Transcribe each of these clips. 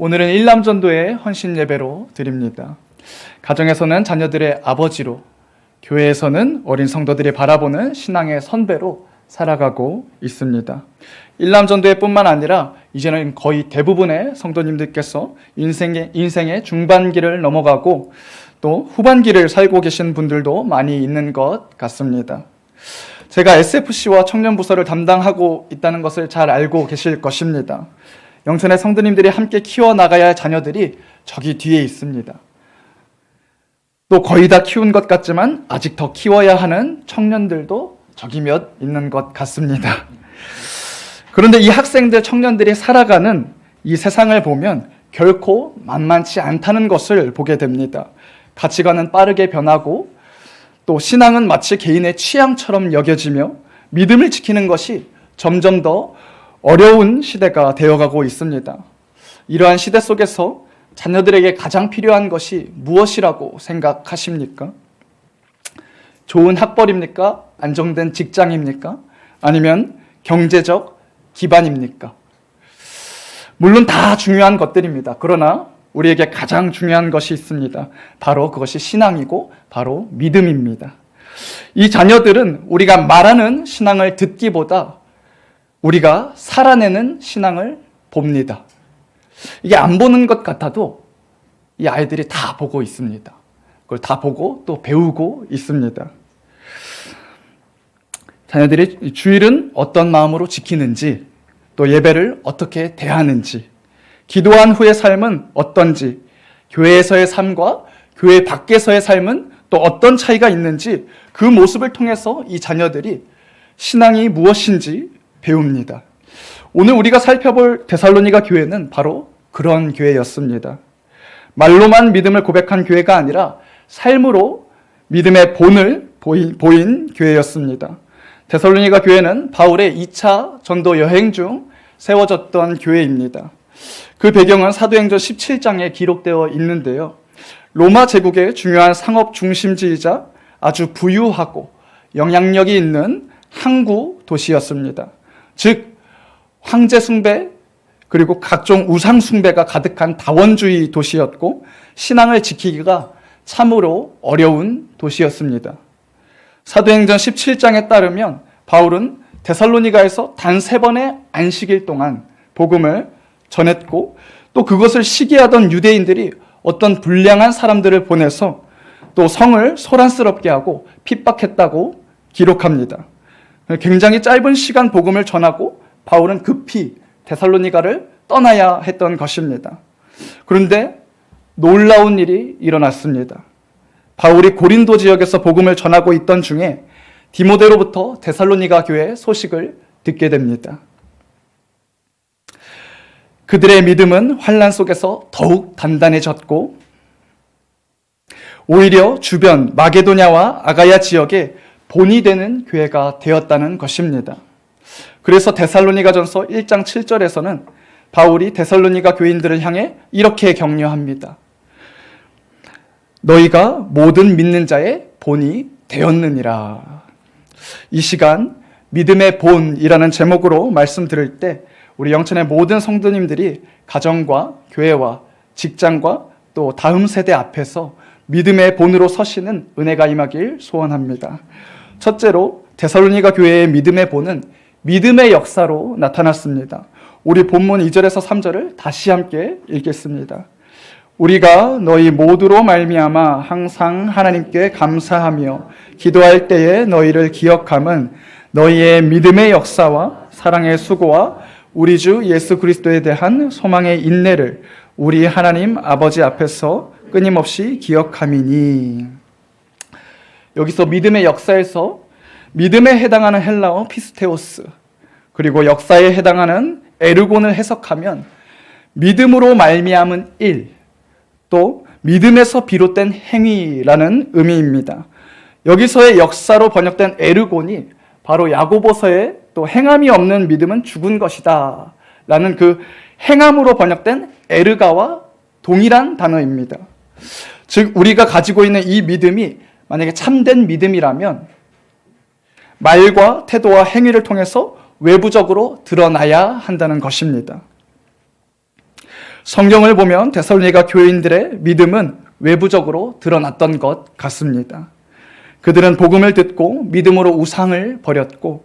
오늘은 일남전도의 헌신 예배로 드립니다. 가정에서는 자녀들의 아버지로, 교회에서는 어린 성도들이 바라보는 신앙의 선배로 살아가고 있습니다. 일남전도회 뿐만 아니라 이제는 거의 대부분의 성도님들께서 인생의 중반기를 넘어가고 또 후반기를 살고 계신 분들도 많이 있는 것 같습니다. 제가 SFC와 청년부서를 담당하고 있다는 것을 잘 알고 계실 것입니다. 영천의 성도님들이 함께 키워나가야 할 자녀들이 저기 뒤에 있습니다. 또 거의 다 키운 것 같지만 아직 더 키워야 하는 청년들도 저기 몇 있는 것 같습니다. 그런데 이 학생들, 청년들이 살아가는 이 세상을 보면 결코 만만치 않다는 것을 보게 됩니다. 가치관은 빠르게 변하고 또 신앙은 마치 개인의 취향처럼 여겨지며 믿음을 지키는 것이 점점 더 어려운 시대가 되어가고 있습니다. 이러한 시대 속에서 자녀들에게 가장 필요한 것이 무엇이라고 생각하십니까? 좋은 학벌입니까? 안정된 직장입니까? 아니면 경제적 기반입니까? 물론 다 중요한 것들입니다. 그러나 우리에게 가장 중요한 것이 있습니다. 바로 그것이 신앙이고 바로 믿음입니다. 이 자녀들은 우리가 말하는 신앙을 듣기보다 우리가 살아내는 신앙을 봅니다. 이게 안 보는 것 같아도 이 아이들이 다 보고 있습니다. 그걸 다 보고 또 배우고 있습니다. 자녀들이 주일은 어떤 마음으로 지키는지, 또 예배를 어떻게 대하는지, 기도한 후의 삶은 어떤지, 교회에서의 삶과 교회 밖에서의 삶은 또 어떤 차이가 있는지 그 모습을 통해서 이 자녀들이 신앙이 무엇인지 배웁니다. 오늘 우리가 살펴볼 데살로니가 교회는 바로 그런 교회였습니다. 말로만 믿음을 고백한 교회가 아니라 삶으로 믿음의 본을 보인 교회였습니다. 데살로니가 교회는 바울의 2차 전도 여행 중 세워졌던 교회입니다. 그 배경은 사도행전 17장에 기록되어 있는데요. 로마 제국의 중요한 상업 중심지이자 아주 부유하고 영향력이 있는 항구 도시였습니다. 즉 황제 숭배 그리고 각종 우상 숭배가 가득한 다원주의 도시였고 신앙을 지키기가 참으로 어려운 도시였습니다. 사도행전 17장에 따르면 바울은 데살로니가에서 단 3번의 안식일 동안 복음을 전했고 또 그것을 시기하던 유대인들이 어떤 불량한 사람들을 보내서 또 성을 소란스럽게 하고 핍박했다고 기록합니다. 굉장히 짧은 시간 복음을 전하고 바울은 급히 데살로니가를 떠나야 했던 것입니다. 그런데 놀라운 일이 일어났습니다. 바울이 고린도 지역에서 복음을 전하고 있던 중에 디모데로부터 데살로니가 교회 소식을 듣게 됩니다. 그들의 믿음은 환난 속에서 더욱 단단해졌고 오히려 주변 마게도냐와 아가야 지역에 본이 되는 교회가 되었다는 것입니다. 그래서 데살로니가전서 1장 7절에서는 바울이 데살로니가 교인들을 향해 이렇게 격려합니다. 너희가 모든 믿는 자의 본이 되었느니라. 이 시간 믿음의 본이라는 제목으로 말씀 들을 때 우리 영천의 모든 성도님들이 가정과 교회와 직장과 또 다음 세대 앞에서 믿음의 본으로 서시는 은혜가 임하길 소원합니다. 첫째로 데살로니가 교회의 믿음의 본은 믿음의 역사로 나타났습니다. 우리 본문 2절에서 3절을 다시 함께 읽겠습니다. 우리가 너희 모두로 말미암아 항상 하나님께 감사하며 기도할 때에 너희를 기억함은 너희의 믿음의 역사와 사랑의 수고와 우리 주 예수 그리스도에 대한 소망의 인내를 우리 하나님 아버지 앞에서 끊임없이 기억함이니. 여기서 믿음의 역사에서 믿음에 해당하는 헬라어 피스테오스 그리고 역사에 해당하는 에르곤을 해석하면 믿음으로 말미암은 일, 또 믿음에서 비롯된 행위라는 의미입니다. 여기서의 역사로 번역된 에르곤이 바로 야고보서의 또 행함이 없는 믿음은 죽은 것이다 라는 그 행함으로 번역된 에르가와 동일한 단어입니다. 즉 우리가 가지고 있는 이 믿음이 만약에 참된 믿음이라면 말과 태도와 행위를 통해서 외부적으로 드러나야 한다는 것입니다. 성경을 보면 데살로니가 교인들의 믿음은 외부적으로 드러났던 것 같습니다. 그들은 복음을 듣고 믿음으로 우상을 버렸고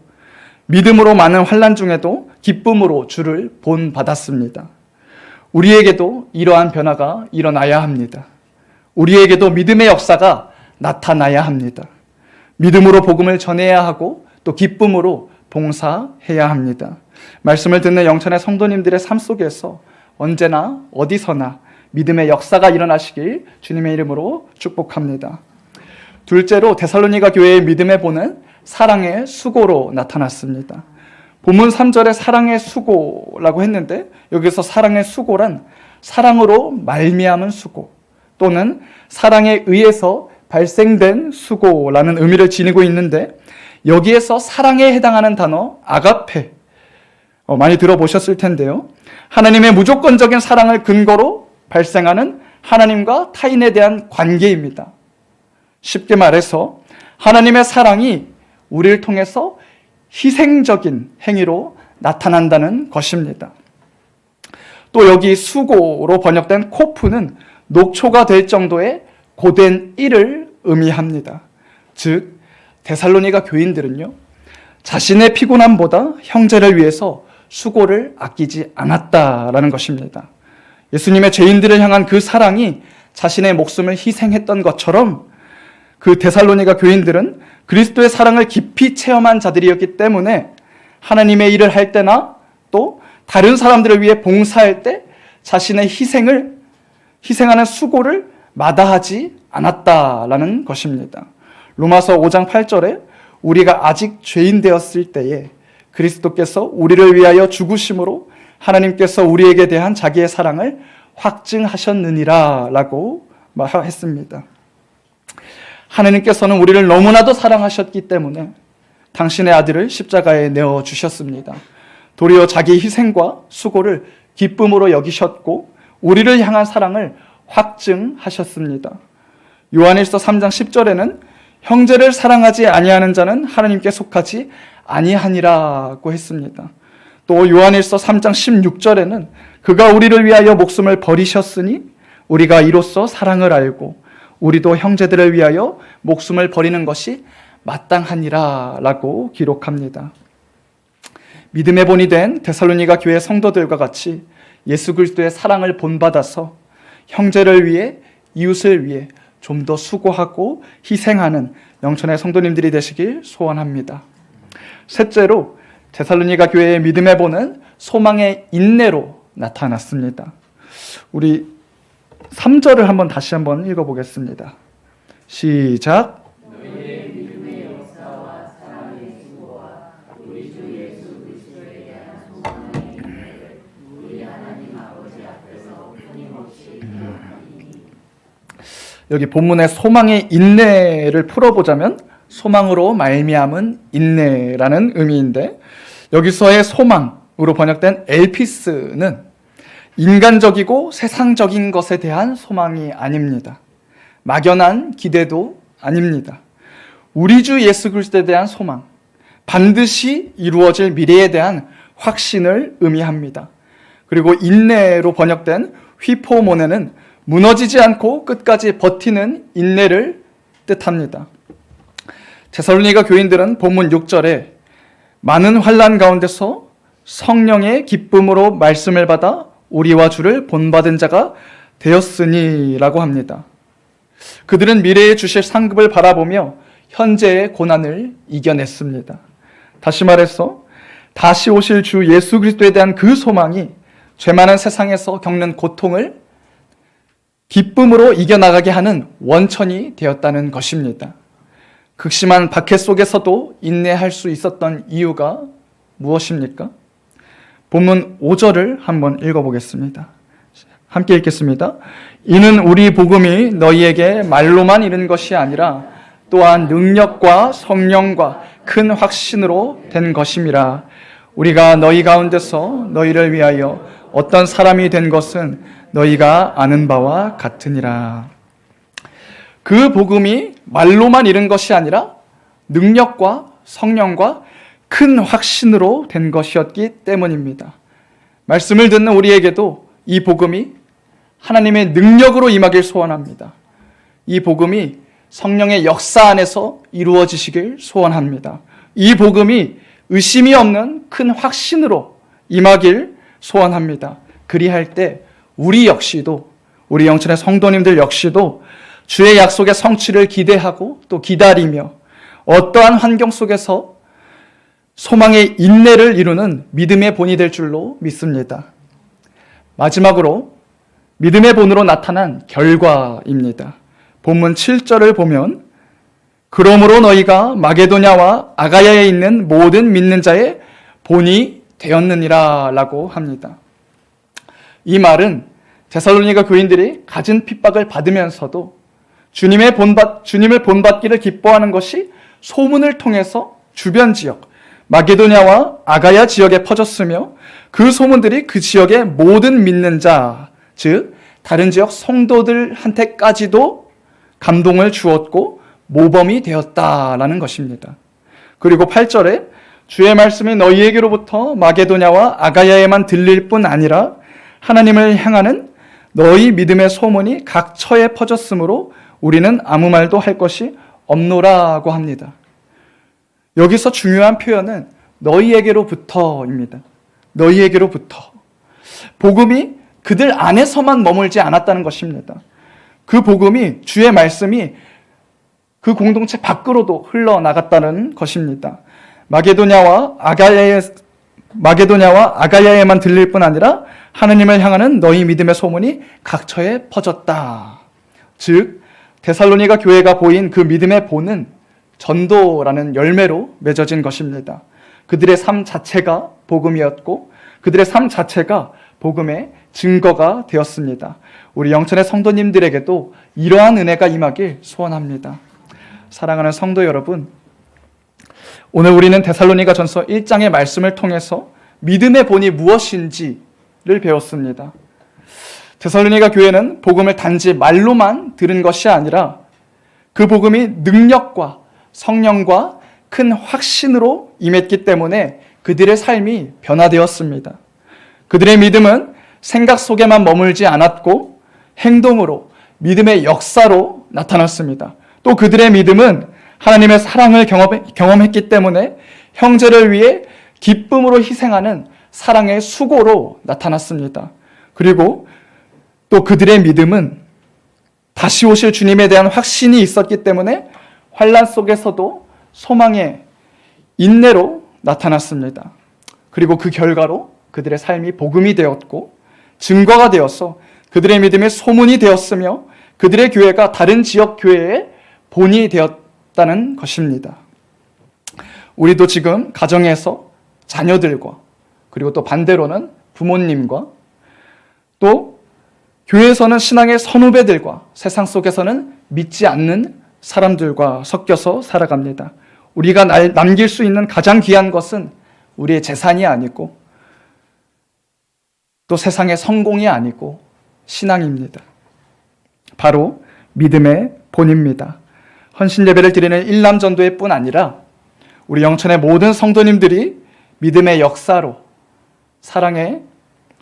믿음으로 많은 환난 중에도 기쁨으로 주를 본받았습니다. 우리에게도 이러한 변화가 일어나야 합니다. 우리에게도 믿음의 역사가 나타나야 합니다. 믿음으로 복음을 전해야 하고 또 기쁨으로 봉사해야 합니다. 말씀을 듣는 영천의 성도님들의 삶 속에서 언제나 어디서나 믿음의 역사가 일어나시길 주님의 이름으로 축복합니다. 둘째로 데살로니가 교회의 믿음에 보는 사랑의 수고로 나타났습니다. 본문 3절에 사랑의 수고라고 했는데 여기서 사랑의 수고란 사랑으로 말미암은 수고 또는 사랑에 의해서 발생된 수고라는 의미를 지니고 있는데 여기에서 사랑에 해당하는 단어 아가페 많이 들어보셨을 텐데요. 하나님의 무조건적인 사랑을 근거로 발생하는 하나님과 타인에 대한 관계입니다. 쉽게 말해서 하나님의 사랑이 우리를 통해서 희생적인 행위로 나타난다는 것입니다. 또 여기 수고로 번역된 코프는 녹초가 될 정도의 고된 일을 의미합니다. 즉 데살로니가 교인들은요 자신의 피곤함보다 형제를 위해서 수고를 아끼지 않았다라는 것입니다. 예수님의 죄인들을 향한 그 사랑이 자신의 목숨을 희생했던 것처럼 그 데살로니가 교인들은 그리스도의 사랑을 깊이 체험한 자들이었기 때문에 하나님의 일을 할 때나 또 다른 사람들을 위해 봉사할 때 자신의 희생하는 수고를 마다하지 않았다라는 것입니다. 로마서 5장 8절에 우리가 아직 죄인 되었을 때에 그리스도께서 우리를 위하여 죽으심으로 하나님께서 우리에게 대한 자기의 사랑을 확증하셨느니라 라고 말했습니다. 하나님께서는 우리를 너무나도 사랑하셨기 때문에 당신의 아들을 십자가에 내어주셨습니다. 도리어 자기의 희생과 수고를 기쁨으로 여기셨고 우리를 향한 사랑을 확증하셨습니다. 요한일서 3장 10절에는 형제를 사랑하지 아니하는 자는 하나님께 속하지 아니하니라고 했습니다. 또 요한일서 3장 16절에는 그가 우리를 위하여 목숨을 버리셨으니 우리가 이로써 사랑을 알고 우리도 형제들을 위하여 목숨을 버리는 것이 마땅하니라 라고 기록합니다. 믿음의 본이 된 데살로니가 교회 성도들과 같이 예수 그리스도의 사랑을 본받아서 형제를 위해 이웃을 위해 좀 더 수고하고 희생하는 영천의 성도님들이 되시길 소원합니다. 셋째로 데살로니가 교회의 믿음의 본은 소망의 인내로 나타났습니다. 우리 3절을 다시 한번 읽어보겠습니다. 시작. 너희의 믿음의 역사와 사랑의 수고와 우리 주 예수 그리스도에 대한 소망의 인내를 우리 하나님 아버지 앞에서 끊임없이 기억하니. 여기 본문의 소망의 인내를 풀어보자면 소망으로 말미암은 인내라는 의미인데 여기서의 소망으로 번역된 엘피스는 인간적이고 세상적인 것에 대한 소망이 아닙니다. 막연한 기대도 아닙니다. 우리 주 예수 그리스도에 대한 소망, 반드시 이루어질 미래에 대한 확신을 의미합니다. 그리고 인내로 번역된 휘포모네는 무너지지 않고 끝까지 버티는 인내를 뜻합니다. 데살로니가 교인들은 본문 6절에 많은 환난 가운데서 성령의 기쁨으로 말씀을 받아 우리와 주를 본받은 자가 되었으니 라고 합니다. 그들은 미래에 주실 상급을 바라보며 현재의 고난을 이겨냈습니다. 다시 말해서 다시 오실 주 예수 그리스도에 대한 그 소망이 죄 많은 세상에서 겪는 고통을 기쁨으로 이겨나가게 하는 원천이 되었다는 것입니다. 극심한 박해 속에서도 인내할 수 있었던 이유가 무엇입니까? 본문 5절을 한번 읽어보겠습니다. 함께 읽겠습니다. 이는 우리 복음이 너희에게 말로만 이른 것이 아니라 또한 능력과 성령과 큰 확신으로 된 것임이라. 우리가 너희 가운데서 너희를 위하여 어떤 사람이 된 것은 너희가 아는 바와 같으니라. 그 복음이 말로만 이른 것이 아니라 능력과 성령과 큰 확신으로 된 것이었기 때문입니다. 말씀을 듣는 우리에게도 이 복음이 하나님의 능력으로 임하길 소원합니다. 이 복음이 성령의 역사 안에서 이루어지시길 소원합니다. 이 복음이 의심이 없는 큰 확신으로 임하길 소원합니다. 그리할 때 우리 역시도, 우리 영천의 성도님들 역시도 주의 약속의 성취를 기대하고 또 기다리며 어떠한 환경 속에서 소망의 인내를 이루는 믿음의 본이 될 줄로 믿습니다. 마지막으로 믿음의 본으로 나타난 결과입니다. 본문 7절을 보면 그러므로 너희가 마게도냐와 아가야에 있는 모든 믿는 자의 본이 되었느니라 라고 합니다. 이 말은 데살로니가 교인들이 갖은 핍박을 받으면서도 주님을 본받기를 기뻐하는 것이 소문을 통해서 주변 지역 마게도냐와 아가야 지역에 퍼졌으며 그 소문들이 그 지역의 모든 믿는 자, 즉 다른 지역 성도들한테까지도 감동을 주었고 모범이 되었다라는 것입니다. 그리고 8절에 주의 말씀이 너희에게로부터 마게도냐와 아가야에만 들릴 뿐 아니라 하나님을 향하는 너희 믿음의 소문이 각 처에 퍼졌으므로 우리는 아무 말도 할 것이 없노라고 합니다. 여기서 중요한 표현은 너희에게로부터입니다. 너희에게로부터. 복음이 그들 안에서만 머물지 않았다는 것입니다. 그 복음이, 주의 말씀이 그 공동체 밖으로도 흘러나갔다는 것입니다. 마게도냐와 아가야에만 들릴 뿐 아니라 하나님을 향하는 너희 믿음의 소문이 각처에 퍼졌다. 즉 데살로니가 교회가 보인 그 믿음의 본은 전도라는 열매로 맺어진 것입니다. 그들의 삶 자체가 복음이었고 그들의 삶 자체가 복음의 증거가 되었습니다. 우리 영천의 성도님들에게도 이러한 은혜가 임하길 소원합니다. 사랑하는 성도 여러분, 오늘 우리는 데살로니가 전서 1장의 말씀을 통해서 믿음의 본이 무엇인지를 배웠습니다. 데살로니가 교회는 복음을 단지 말로만 들은 것이 아니라 그 복음이 능력과 성령과 큰 확신으로 임했기 때문에 그들의 삶이 변화되었습니다. 그들의 믿음은 생각 속에만 머물지 않았고 행동으로, 믿음의 역사로 나타났습니다. 또 그들의 믿음은 하나님의 사랑을 경험했기 때문에 형제를 위해 기쁨으로 희생하는 사랑의 수고로 나타났습니다. 그리고 또 그들의 믿음은 다시 오실 주님에 대한 확신이 있었기 때문에 환난 속에서도 소망의 인내로 나타났습니다. 그리고 그 결과로 그들의 삶이 복음이 되었고 증거가 되어서 그들의 믿음의 소문이 되었으며 그들의 교회가 다른 지역 교회의 본이 되었다는 것입니다. 우리도 지금 가정에서 자녀들과 그리고 또 반대로는 부모님과 또 교회에서는 신앙의 선후배들과 세상 속에서는 믿지 않는 사람들과 섞여서 살아갑니다. 우리가 남길 수 있는 가장 귀한 것은 우리의 재산이 아니고 또 세상의 성공이 아니고 신앙입니다. 바로 믿음의 본입니다. 헌신 예배를 드리는 일남전도회 뿐 아니라 우리 영천의 모든 성도님들이 믿음의 역사로, 사랑의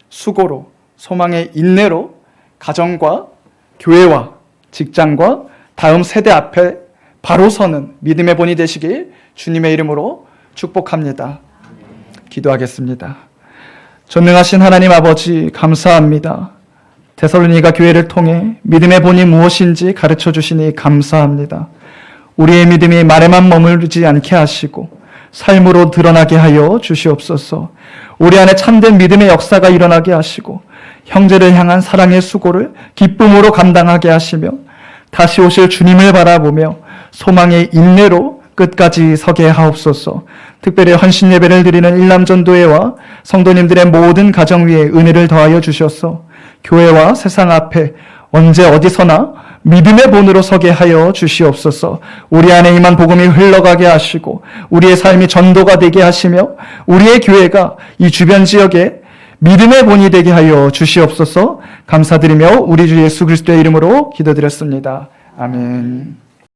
수고로, 소망의 인내로 가정과 교회와 직장과 다음 세대 앞에 바로 서는 믿음의 본이 되시길 주님의 이름으로 축복합니다. 기도하겠습니다. 전능하신 하나님 아버지 감사합니다. 데살로니가 교회를 통해 믿음의 본이 무엇인지 가르쳐 주시니 감사합니다. 우리의 믿음이 말에만 머무르지 않게 하시고 삶으로 드러나게 하여 주시옵소서. 우리 안에 참된 믿음의 역사가 일어나게 하시고 형제를 향한 사랑의 수고를 기쁨으로 감당하게 하시며 다시 오실 주님을 바라보며 소망의 인내로 끝까지 서게 하옵소서. 특별히 헌신 예배를 드리는 일남전도회와 성도님들의 모든 가정 위에 은혜를 더하여 주셔서 교회와 세상 앞에 언제 어디서나 믿음의 본으로 서게 하여 주시옵소서. 우리 안에 임한 복음이 흘러가게 하시고 우리의 삶이 전도가 되게 하시며 우리의 교회가 이 주변 지역에 믿음의 본이 되게 하여 주시옵소서. 감사드리며 우리 주 예수 그리스도의 이름으로 기도드렸습니다. 아멘.